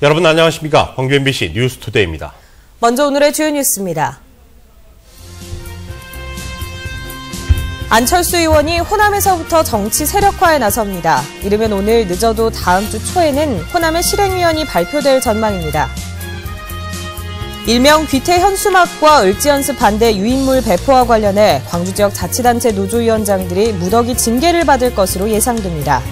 여러분 안녕하십니까? 광주 MBC 뉴스투데이입니다. 먼저 오늘의 주요 뉴스입니다. 안철수 의원이 호남에서부터 정치 세력화에 나섭니다. 이르면 오늘 늦어도 다음 주 초에는 호남의 실행위원이 발표될 전망입니다. 일명 귀태 현수막과 을지연습 반대 유인물 배포와 관련해 광주 지역 자치단체 노조위원장들이 무더기 징계를 받을 것으로 예상됩니다.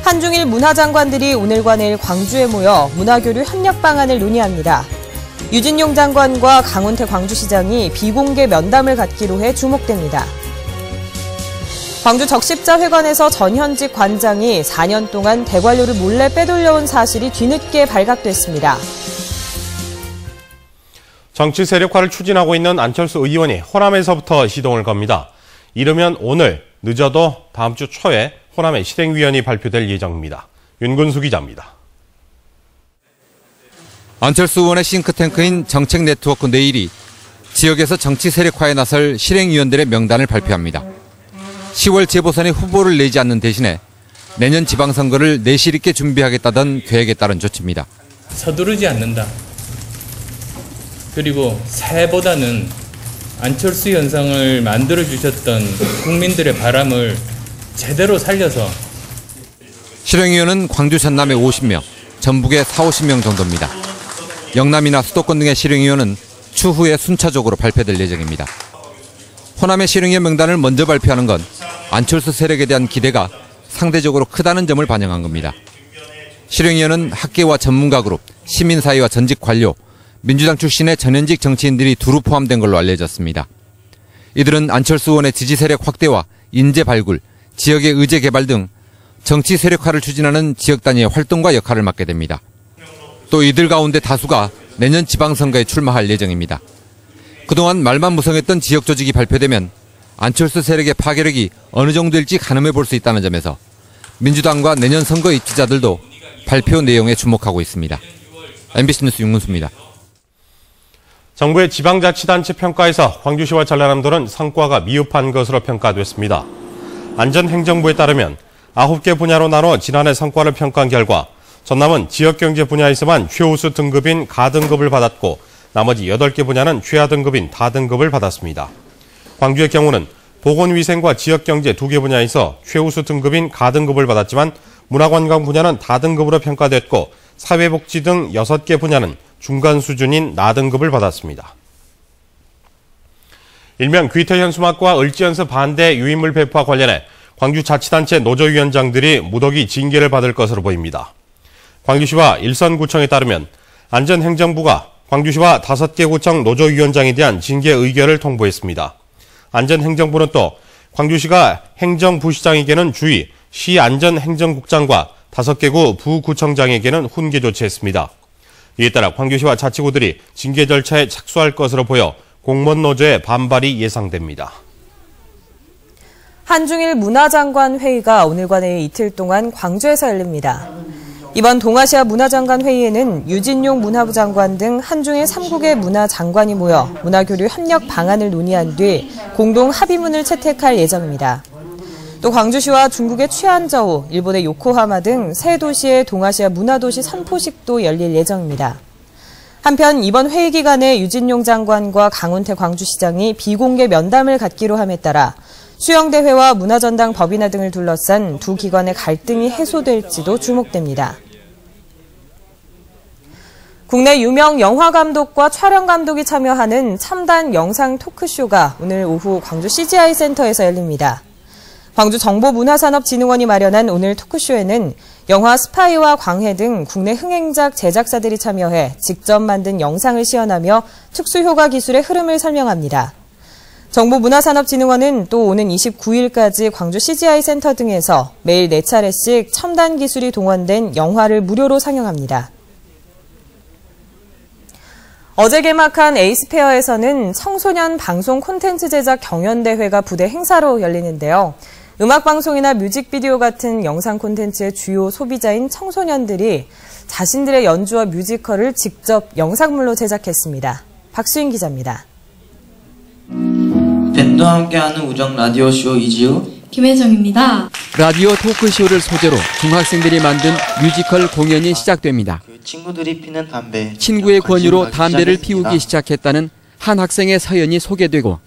한중일 문화장관들이 오늘과 내일 광주에 모여 문화교류 협력 방안을 논의합니다. 유진용 장관과 강훈태 광주시장이 비공개 면담을 갖기로 해 주목됩니다. 광주 적십자회관에서 전현직 관장이 4년 동안 대관료를 몰래 빼돌려온 사실이 뒤늦게 발각됐습니다. 정치 세력화를 추진하고 있는 안철수 의원이 호남에서부터 시동을 겁니다. 이르면 오늘, 늦어도 다음 주 초에 호남의 실행위원이 발표될 예정입니다. 윤근수 기자입니다. 안철수 의원의 싱크탱크인 정책네트워크 내일이 지역에서 정치 세력화에 나설 실행위원들의 명단을 발표합니다. 10월 재보선에 후보를 내지 않는 대신에 내년 지방선거를 내실 있게 준비하겠다던 계획에 따른 조치입니다. 서두르지 않는다. 그리고 새해보다는 안철수 현상을 만들어주셨던 국민들의 바람을 제대로 살려서. 실행위원은 광주 전남에 50명, 전북에 40-50명 정도입니다. 영남이나 수도권 등의 실행위원은 추후에 순차적으로 발표될 예정입니다. 호남의 실행위원 명단을 먼저 발표하는 건 안철수 세력에 대한 기대가 상대적으로 크다는 점을 반영한 겁니다. 실행위원은 학계와 전문가 그룹, 시민사회와 전직 관료, 민주당 출신의 전현직 정치인들이 두루 포함된 걸로 알려졌습니다. 이들은 안철수 의원의 지지 세력 확대와 인재 발굴, 지역의 의제 개발 등 정치 세력화를 추진하는 지역 단위의 활동과 역할을 맡게 됩니다. 또 이들 가운데 다수가 내년 지방선거에 출마할 예정입니다. 그동안 말만 무성했던 지역 조직이 발표되면 안철수 세력의 파괴력이 어느 정도일지 가늠해 볼 수 있다는 점에서 민주당과 내년 선거 입지자들도 발표 내용에 주목하고 있습니다. MBC 뉴스 윤근수입니다. 정부의 지방자치단체 평가에서 광주시와 전라남도는 성과가 미흡한 것으로 평가됐습니다. 안전행정부에 따르면 9개 분야로 나눠 지난해 성과를 평가한 결과 전남은 지역경제 분야에서만 최우수 등급인 가등급을 받았고 나머지 8개 분야는 최하 등급인 다등급을 받았습니다. 광주의 경우는 보건위생과 지역경제 2개 분야에서 최우수 등급인 가등급을 받았지만 문화관광 분야는 다등급으로 평가됐고 사회복지 등 6개 분야는 중간 수준인 나등급을 받았습니다. 일명 귀태 현수막과 을지연습 반대 유인물 배포와 관련해 광주자치단체 노조위원장들이 무더기 징계를 받을 것으로 보입니다. 광주시와 일선구청에 따르면 안전행정부가 광주시와 5개 구청 노조위원장에 대한 징계 의결을 통보했습니다. 안전행정부는 또 광주시가 행정부시장에게는 주의, 시안전행정국장과 5개 구 부구청장에게는 훈계 조치했습니다. 이에 따라 광주시와 자치구들이 징계 절차에 착수할 것으로 보여 공무원 노조의 반발이 예상됩니다. 한중일 문화장관 회의가 오늘과 내일 이틀 동안 광주에서 열립니다. 이번 동아시아 문화장관 회의에는 유진용 문화부 장관 등 한중일 3국의 문화장관이 모여 문화교류 협력 방안을 논의한 뒤 공동 합의문을 채택할 예정입니다. 또 광주시와 중국의 취안저우, 일본의 요코하마 등 세 도시의 동아시아 문화도시 선포식도 열릴 예정입니다. 한편 이번 회의 기간에 유진용 장관과 강훈태 광주시장이 비공개 면담을 갖기로 함에 따라 수영대회와 문화전당 법인화 등을 둘러싼 두 기관의 갈등이 해소될지도 주목됩니다. 국내 유명 영화감독과 촬영감독이 참여하는 첨단 영상 토크쇼가 오늘 오후 광주 CGI 센터에서 열립니다. 광주정보문화산업진흥원이 마련한 오늘 토크쇼에는 영화 스파이와 광해 등 국내 흥행작 제작사들이 참여해 직접 만든 영상을 시연하며 특수효과 기술의 흐름을 설명합니다. 정보문화산업진흥원은 또 오는 29일까지 광주 CGI 센터 등에서 매일 4차례씩 첨단 기술이 동원된 영화를 무료로 상영합니다. 어제 개막한 에이스페어에서는 청소년 방송 콘텐츠 제작 경연대회가 부대 행사로 열리는데요. 음악방송이나 뮤직비디오 같은 영상 콘텐츠의 주요 소비자인 청소년들이 자신들의 연주와 뮤지컬을 직접 영상물로 제작했습니다. 박수인 기자입니다. 밴드와 함께하는 우정 라디오쇼 이지우 김혜정입니다. 라디오 토크쇼를 소재로 중학생들이 만든 뮤지컬 공연이 시작됩니다. 친구들이 피는 담배. 친구의 권유로 담배를 피우기 시작했다는 한 학생의 사연이 소개되고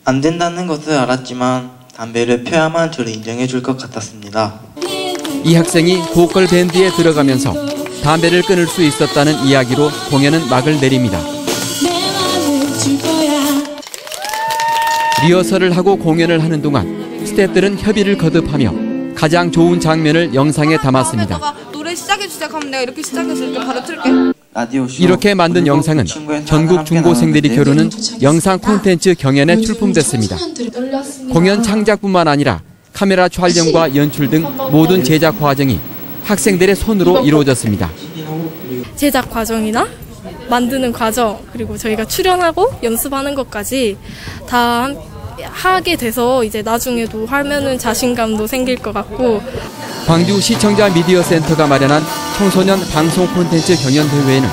안 된다는 것을 알았지만 담배를 펴야만 저를 인정해 줄 것 같았습니다. 이 학생이 보컬 밴드에 들어가면서 담배를 끊을 수 있었다는 이야기로 공연은 막을 내립니다. 리허설을 하고 공연을 하는 동안 스태프들은 협의를 거듭하며 가장 좋은 장면을 영상에 담았습니다. 노래 시작해주세요 하면 내가 이렇게 시작해서 이렇게 바로 틀게. 이렇게 만든 영상은 전국 중고생들이 겨루는 영상 콘텐츠 경연에 출품됐습니다. 공연 창작뿐만 아니라 카메라 촬영과 연출 등 모든 제작 과정이 학생들의 손으로 이루어졌습니다. 제작 과정이나 만드는 과정, 그리고 저희가 출연하고 연습하는 것까지 다 하게 돼서 이제 나중에도 하면은 자신감도 생길 것 같고. 광주 시청자 미디어 센터가 마련한 청소년 방송 콘텐츠 경연대회에는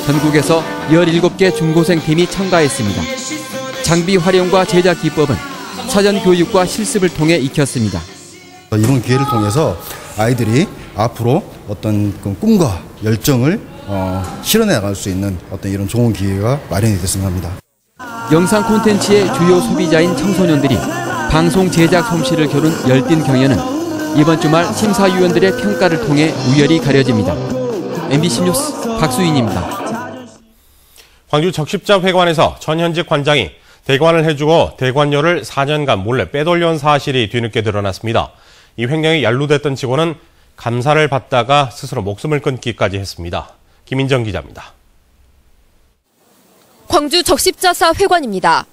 전국에서 17개 중고생 팀이 참가했습니다. 장비 활용과 제작 기법은 사전 교육과 실습을 통해 익혔습니다. 이번 기회를 통해서 아이들이 앞으로 어떤 꿈과 열정을 실현해 나갈 수 있는 어떤 이런 좋은 기회가 마련이 됐으면 합니다. 영상 콘텐츠의 주요 소비자인 청소년들이 방송 제작 솜씨를 겨룬 열띤 경연은 이번 주말 심사위원들의 평가를 통해 우열이 가려집니다. MBC 뉴스 박수인입니다. 광주 적십자회관에서 전현직 관장이 대관을 해주고 대관료를 4년간 몰래 빼돌려온 사실이 뒤늦게 드러났습니다. 이 횡령이 연루됐던 직원은 감사를 받다가 스스로 목숨을 끊기까지 했습니다. 김인정 기자입니다. 광주 적십자사 회관입니다.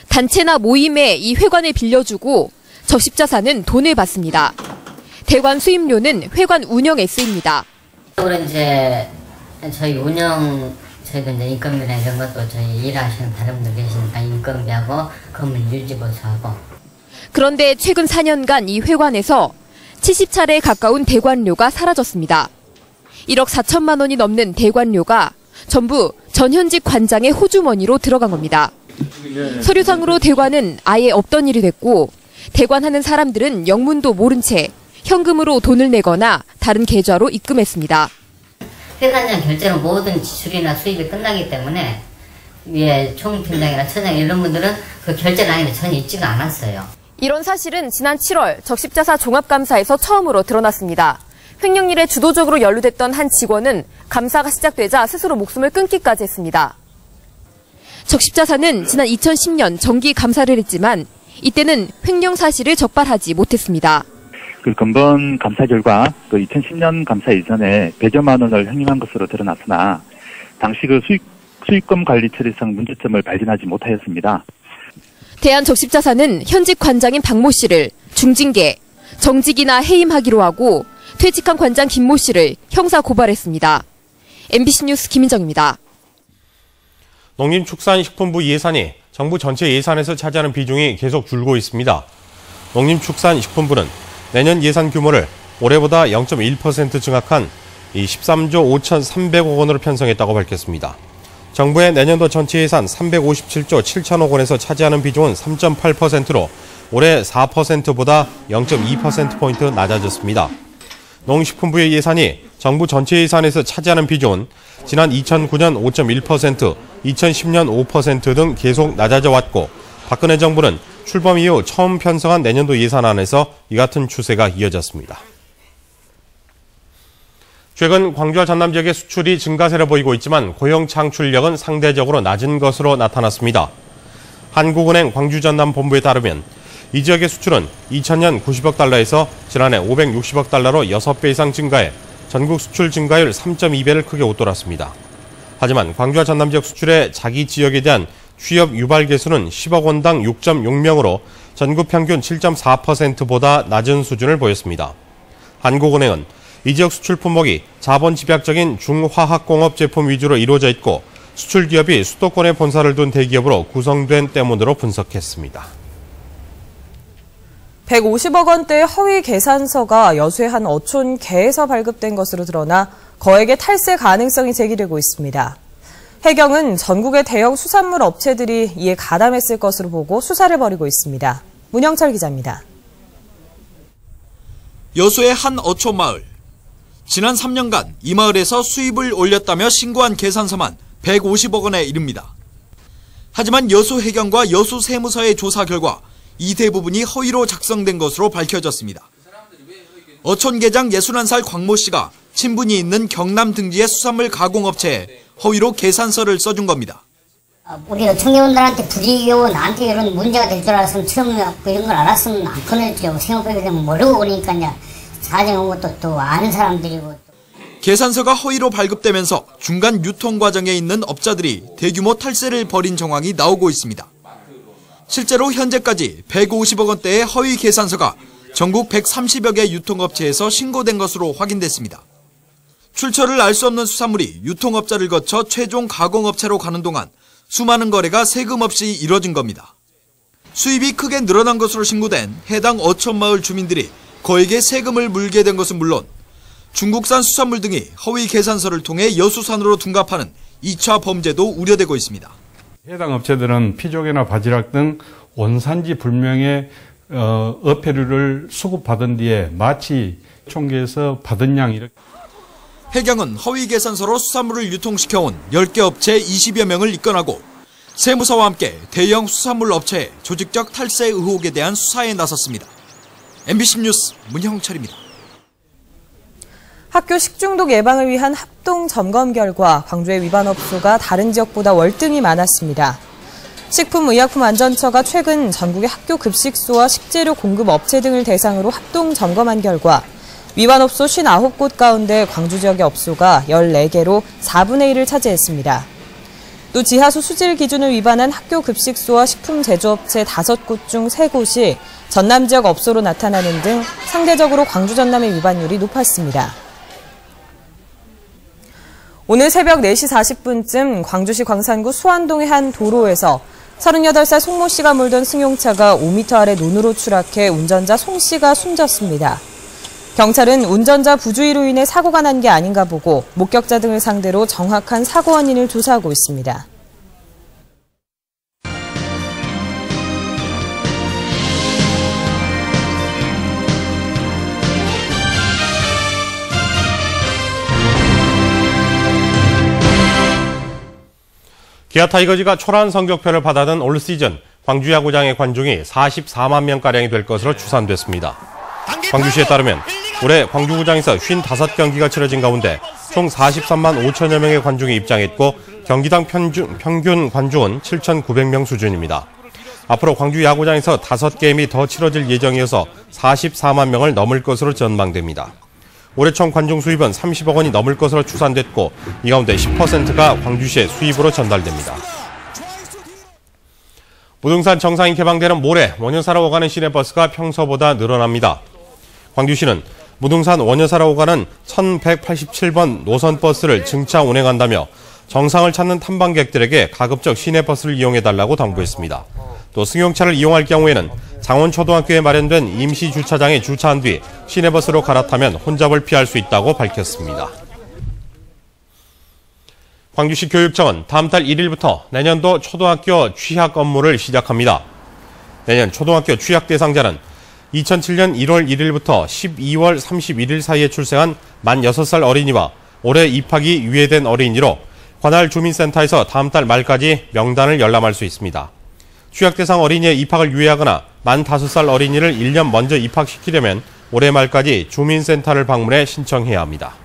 단체나 모임에 이 회관을 빌려주고 적십자사는 돈을 받습니다. 대관 수임료는 회관 운영에 쓰입니다. 이제 저희 운영, 저희도 이제 인건비나 이런 것도 저희 일하시는 다른 분들 계시니까 인건비하고 건물 유지보수하고. 그런데 최근 4년간 이 회관에서 70차례에 가까운 대관료가 사라졌습니다. 1억 4천만 원이 넘는 대관료가 전부 전현직 관장의 호주머니로 들어간 겁니다. 서류상으로 대관은 아예 없던 일이 됐고 대관하는 사람들은 영문도 모른 채 현금으로 돈을 내거나 다른 계좌로 입금했습니다. 회관장 결제로 모든 지출이나 수입이 끝나기 때문에 위에 총팀장이나 처장 이런 분들은 그 결제 라인에 전혀 있지가 않았어요. 이런 사실은 지난 7월 적십자사 종합감사에서 처음으로 드러났습니다. 횡령일에 주도적으로 연루됐던 한 직원은 감사가 시작되자 스스로 목숨을 끊기까지 했습니다. 적십자사는 지난 2010년 정기 감사를 했지만 이때는 횡령 사실을 적발하지 못했습니다. 그 근본 감사 결과 2010년 감사 이전에 100여만 원을 횡령한 것으로 드러났으나 당시 그 수익금 관리 처리상 문제점을 발견하지 못하였습니다. 대한적십자사는 현직 관장인 박모 씨를 중징계, 정직이나 해임하기로 하고 퇴직한 관장 김모 씨를 형사 고발했습니다. MBC 뉴스 김인정입니다. 농림축산식품부 예산이 정부 전체 예산에서 차지하는 비중이 계속 줄고 있습니다. 농림축산식품부는 내년 예산 규모를 올해보다 0.1% 증가한 13조 5,300억 원으로 편성했다고 밝혔습니다. 정부의 내년도 전체 예산 357조 7천억 원에서 차지하는 비중은 3.8%로 올해 4%보다 0.2%포인트 낮아졌습니다. 농식품부의 예산이 정부 전체 예산에서 차지하는 비중은 지난 2009년 5.1%, 2010년 5% 등 계속 낮아져 왔고 박근혜 정부는 출범 이후 처음 편성한 내년도 예산안에서 이 같은 추세가 이어졌습니다. 최근 광주와 전남 지역의 수출이 증가세를 보이고 있지만 고용 창출력은 상대적으로 낮은 것으로 나타났습니다. 한국은행 광주 전남 본부에 따르면 이 지역의 수출은 2000년 90억 달러에서 지난해 560억 달러로 6배 이상 증가해 전국 수출 증가율 3.2배를 크게 웃돌았습니다. 하지만 광주와 전남 지역 수출의 자기 지역에 대한 취업 유발 개수는 10억 원당 6.6명으로 전국 평균 7.4%보다 낮은 수준을 보였습니다. 한국은행은 이 지역 수출 품목이 자본 집약적인 중화학공업 제품 위주로 이루어져 있고 수출 기업이 수도권에 본사를 둔 대기업으로 구성된 때문으로 분석했습니다. 150억 원대의 허위 계산서가 여수의 한 어촌 개에서 발급된 것으로 드러나 거액의 탈세 가능성이 제기되고 있습니다. 해경은 전국의 대형 수산물 업체들이 이에 가담했을 것으로 보고 수사를 벌이고 있습니다. 문영철 기자입니다. 여수의 한 어촌 마을. 지난 3년간 이 마을에서 수입을 올렸다며 신고한 계산서만 150억 원에 이릅니다. 하지만 여수해경과 여수세무서의 조사 결과 이 대부분이 허위로 작성된 것으로 밝혀졌습니다. 어촌계장 61살 광모 씨가 친분이 있는 경남 등지의 수산물 가공업체에 허위로 계산서를 써준 겁니다. 우리 어촌계원들한테 불이익이고 나한테 이런 문제가 될 줄 알았으면 처음에 이런 걸 알았으면 안 꺼냈죠. 생각하게 되면 모르고 오니까 이제 사정이 온 것도 또 아는 사람들이고. 계산서가 허위로 발급되면서 중간 유통 과정에 있는 업자들이 대규모 탈세를 벌인 정황이 나오고 있습니다. 실제로 현재까지 150억 원대의 허위 계산서가 전국 130여 개 유통업체에서 신고된 것으로 확인됐습니다. 출처를 알 수 없는 수산물이 유통업자를 거쳐 최종 가공업체로 가는 동안 수많은 거래가 세금 없이 이뤄진 겁니다. 수입이 크게 늘어난 것으로 신고된 해당 어촌마을 주민들이 거액의 세금을 물게 된 것은 물론 중국산 수산물 등이 허위 계산서를 통해 여수산으로 둔갑하는 2차 범죄도 우려되고 있습니다. 해당 업체들은 피조개나 바지락 등 원산지 불명의 어패류를 수급받은 뒤에 마치 총계에서 받은 양 이렇게. 해경은 허위 계산서로 수산물을 유통시켜온 10개 업체 20여 명을 입건하고 세무서와 함께 대형 수산물 업체의 조직적 탈세 의혹에 대한 수사에 나섰습니다. MBC 뉴스 문형철입니다. 학교 식중독 예방을 위한 합동 점검 결과 광주의 위반 업소가 다른 지역보다 월등히 많았습니다. 식품의약품안전처가 최근 전국의 학교 급식소와 식재료 공급 업체 등을 대상으로 합동 점검한 결과 위반 업소 59곳 가운데 광주 지역의 업소가 14개로 4분의 1을 차지했습니다. 또 지하수 수질 기준을 위반한 학교 급식소와 식품 제조업체 5곳 중 3곳이 전남 지역 업소로 나타나는 등 상대적으로 광주 전남의 위반율이 높았습니다. 오늘 새벽 4시 40분쯤 광주시 광산구 수안동의 한 도로에서 38살 송모 씨가 몰던 승용차가 5m 아래 논으로 추락해 운전자 송 씨가 숨졌습니다. 경찰은 운전자 부주의로 인해 사고가 난 게 아닌가 보고 목격자 등을 상대로 정확한 사고 원인을 조사하고 있습니다. 기아 타이거즈가 초라한 성적표를 받아든 올 시즌 광주 야구장의 관중이 44만 명가량이 될 것으로 추산됐습니다. 광주시에 따르면 올해 광주구장에서 55경기가 치러진 가운데 총 43만 5천여 명의 관중이 입장했고 경기당 평균 관중은 7,900명 수준입니다. 앞으로 광주 야구장에서 5게임이 더 치러질 예정이어서 44만 명을 넘을 것으로 전망됩니다. 올해 총 관중 수입은 30억 원이 넘을 것으로 추산됐고 이 가운데 10%가 광주시의 수입으로 전달됩니다. 무등산 정상이 개방되는 모레 원효사로 오가는 시내버스가 평소보다 늘어납니다. 광주시는 무등산 원효사로 오가는 1187번 노선버스를 증차 운행한다며 정상을 찾는 탐방객들에게 가급적 시내버스를 이용해달라고 당부했습니다. 또 승용차를 이용할 경우에는 장원초등학교에 마련된 임시 주차장에 주차한 뒤 시내버스로 갈아타면 혼잡을 피할 수 있다고 밝혔습니다. 광주시 교육청은 다음 달 1일부터 내년도 초등학교 취학 업무를 시작합니다. 내년 초등학교 취학 대상자는 2007년 1월 1일부터 12월 31일 사이에 출생한 만 6살 어린이와 올해 입학이 유예된 어린이로 관할 주민센터에서 다음 달 말까지 명단을 열람할 수 있습니다. 취약 대상 어린이의 입학을 유예하거나 만 5살 어린이를 1년 먼저 입학시키려면 올해 말까지 주민센터를 방문해 신청해야 합니다.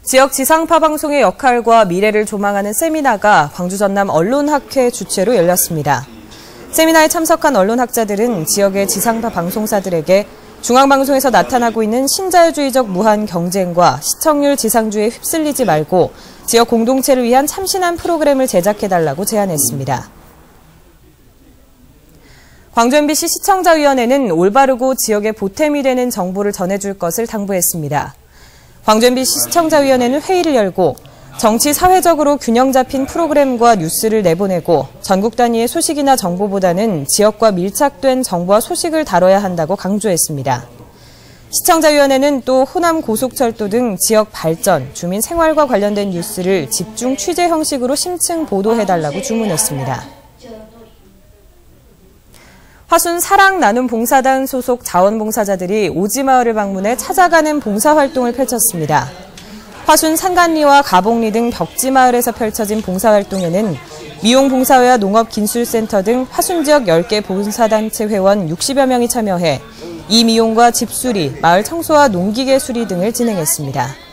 지역 지상파 방송의 역할과 미래를 조망하는 세미나가 광주 전남 언론학회 주최로 열렸습니다. 세미나에 참석한 언론학자들은 지역의 지상파 방송사들에게 중앙방송에서 나타나고 있는 신자유주의적 무한 경쟁과 시청률 지상주의에 휩쓸리지 말고 지역 공동체를 위한 참신한 프로그램을 제작해달라고 제안했습니다. 광주 MBC 시청자위원회는 올바르고 지역에 보탬이 되는 정보를 전해줄 것을 당부했습니다. 광주 MBC 시청자위원회는 회의를 열고 정치 사회적으로 균형 잡힌 프로그램과 뉴스를 내보내고 전국 단위의 소식이나 정보보다는 지역과 밀착된 정보와 소식을 다뤄야 한다고 강조했습니다. 시청자위원회는 또 호남 고속철도 등 지역 발전, 주민 생활과 관련된 뉴스를 집중 취재 형식으로 심층 보도해달라고 주문했습니다. 화순 사랑 나눔 봉사단 소속 자원봉사자들이 오지마을을 방문해 찾아가는 봉사활동을 펼쳤습니다. 화순 산간리와 가봉리 등 벽지마을에서 펼쳐진 봉사활동에는 미용봉사회와 농업기술센터 등 화순 지역 10개 봉사단체 회원 60여 명이 참여해 이미용과 집수리, 마을 청소와 농기계 수리 등을 진행했습니다.